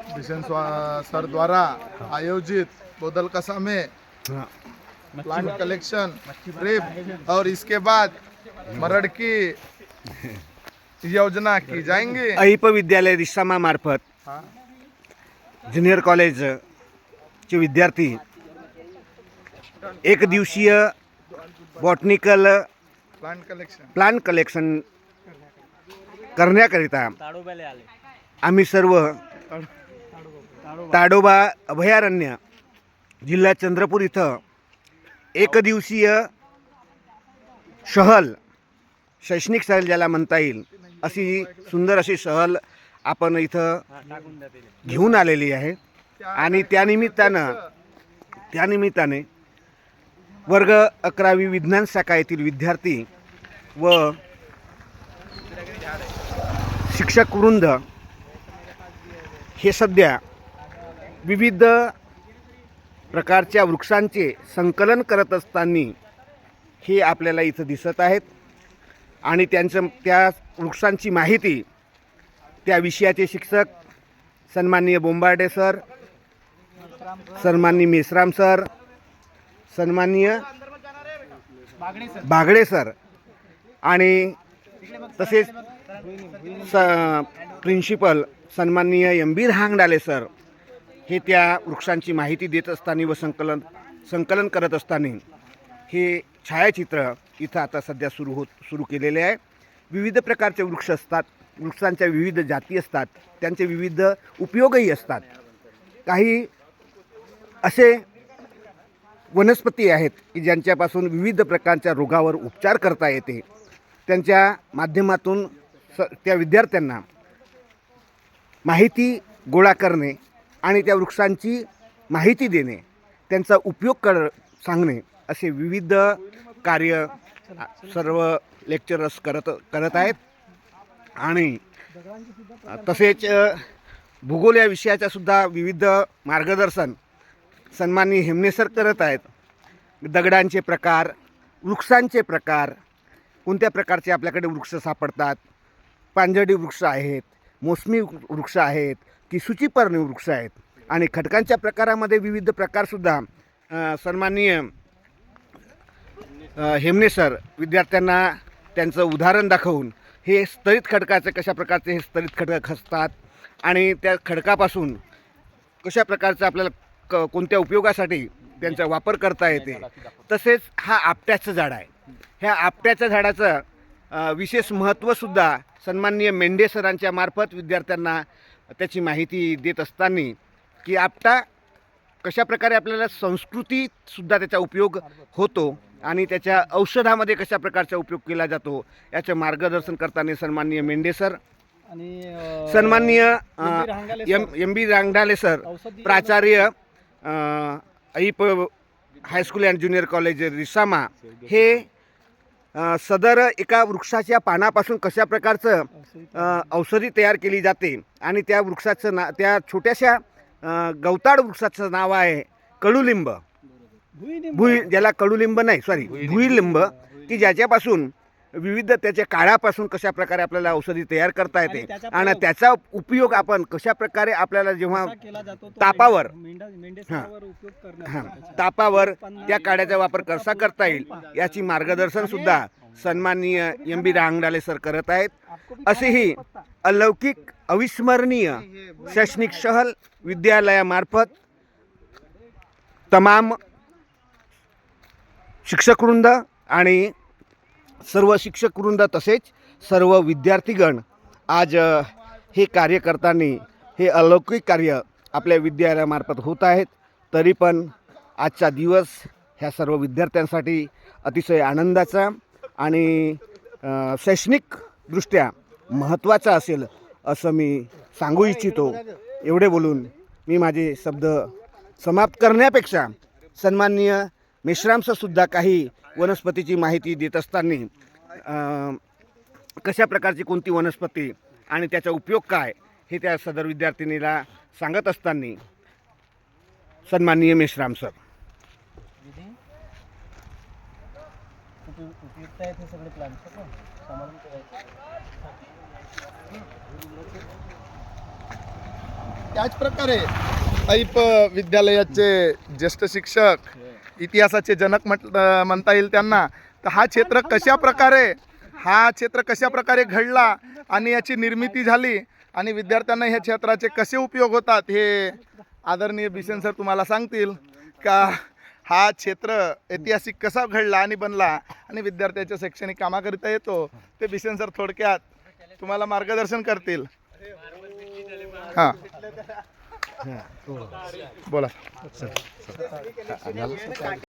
Kishan sir द्वारा आयोजित बोदलकसा में प्लांट कलेक्शन ट्रिप और इसके बाद मरड़ की योजना की जाएंगी। अहिप विद्यालय रिसामा मार्फत ज्युनियर कॉलेज चे विद्यार्थी एक दिवसीय बॉटनिकल प्लांट कलेक्शन करण्याकरिता आम्ही सर्व ताडोबा अभयारण्य जिल्हा चंद्रपूर इथं एक दिवसीय सहल, शैक्षणिक सहल ज्याला म्हणता येईल अशी सुंदर अशी सहल आपण इथं घेऊन आलेली आहे। आणि त्यानिमित्ताने वर्ग 11वी विज्ञान शाखा येथील विद्यार्थी व शिक्षक वृंद हे सध्या विविध प्रकारच्या वृक्षांचे संकलन करत असताना हे आपल्याला इथं दिसत आहेत। आणि त्या वृक्षांची माहिती त्या विषयाचे शिक्षक सन्माननीय बोंबार्डे सर, सन्माननीय मेश्राम सर, सन्माननीय बागडे सर आणि तसेच प्रिन्सिपल सन्माननीय एम बी रांगडाले सर हे त्या वृक्षांची माहिती देत असताना व संकलन करत असताना हे छायाचित्र इथं आता सध्या सुरू केलेले आहे। विविध प्रकारचे वृक्ष असतात, वृक्षांच्या विविध जाती असतात, त्यांचे विविध उपयोगही असतात। काही असे वनस्पती आहेत की ज्यांच्यापासून विविध प्रकारच्या रोगावर उपचार करता येते। त्यांच्या माध्यमातून त्या विद्यार्थ्यांना माहिती गोळा करणे आणि त्या वृक्षांची माहिती देणे, त्यांचा उपयोग सांगणे असे विविध कार्य सर्व लेक्चरर्स करत आहेत। आणि तसेच भूगोल या विषयाचा सुद्धा विविध मार्गदर्शन सन्माननीय हेमने सर करत आहेत। दगडांचे प्रकार, वृक्षांचे प्रकार, कोणत्या प्रकारचे आपल्याकडे वृक्ष सापडतात, पानझडी वृक्ष आहेत, मोसमी वृक्ष आहेत की सूचीपर्णी वृक्ष आहेत, आणि खडकांच्या प्रकारामध्ये विविध प्रकारसुद्धा सन्माननीय हेमने सर विद्यार्थ्यांना त्यांचं उदाहरण दाखवून हे स्तरित खडकाचे कशा प्रकारचे हे स्तरित खडक असतात आणि त्या खडकापासून कशा प्रकारचं आपल्याला कोणत्या उपयोगासाठी त्यांचा वापर करता येते। तसेच हा आपट्याचं झाड आहे, ह्या आपट्याच्या झाडाचं विशेष महत्त्वसुद्धा सन्माननीय मेंढे सरांच्या मार्फत विद्यार्थ्यांना त्याची माहिती देत असताना की आपटा कशा प्रकारे आपल्याला संस्कृतीतसुद्धा त्याचा उपयोग होतो आणि त्याच्या औषधामध्ये कशा प्रकारचा उपयोग केला जातो याचे मार्गदर्शन करताना सन्माननीय मेंढे सर आणि सन्माननीय एम बी रांगडाले सर प्राचार्य अहिप high school and junior college Risama हे सदर एका वृक्षाच्या पानापासून कशा प्रकारचं औषधी तयार केली जाते आणि त्या वृक्षाचं त्या छोट्याशा गवताळ वृक्षाचं नाव आहे कडुलिंब, ज्याला कडुलिंब नाही भुईलिंब, की ज्याच्यापासून विविध त्याच्या काळापासून कशा प्रकारे आपल्याला औषधी तयार करता येते आणि त्याचा उपयोग आपण कशा प्रकारे आपल्याला जेव्हा तापावर त्या काड्याचा वापर कसा करता येईल याची मार्गदर्शन सुद्धा सन्माननीय एम बी रांगडाले सर करत आहेत। असेही अलौकिक अविस्मरणीय शैक्षणिक सहल विद्यालयामार्फत तमाम शिक्षकवृंद आणि सर्व शिक्षकवृंद तसेच सर्व विद्यार्थीगण आज हे कार्य करताना हे अलौकिक कार्य आपल्या विद्यालयामार्फत होत आहेत। तरी पण आजचा दिवस ह्या सर्व विद्यार्थ्यांसाठी अतिशय आनंदाचा आणि शैक्षणिकदृष्ट्या महत्त्वाचा असेल असं मी सांगू इच्छितो। एवढे बोलून मी माझे शब्द समाप्त करण्यापेक्षा सन्माननीय मेश्रामसुद्धा काही वनस्पतीची माहिती देत असताना कशा प्रकारची कोणती वनस्पती आणि त्याचा उपयोग काय हे त्या सदर विद्यार्थिनीला सांगत असताना सन्माननीय मेश्राम सर उपयुक्त आहेत हे सगळे प्लांट समाधान करायचे त्याच प्रकारे ऐप विद्यालयाचे ज्येष्ठ शिक्षक, इतिहासाचे जनक म्हणता येईल त्यांना. तर हा क्षेत्र कशा प्रकारे घडला आणि याची निर्मिती झाली आणि विद्यार्थ्यांना ह्या क्षेत्राचे कसे उपयोग होतात हे आदरणीय बिसेन सर तुम्हाला सांगतील. का हा क्षेत्र ऐतिहासिक कसा घडला आणि बनला आणि विद्यार्थ्याच्या शैक्षणिक कामाकरिता येतो ते बिसेन सर थोडक्यात तुम्हाला मार्गदर्शन करतील. हां बोला.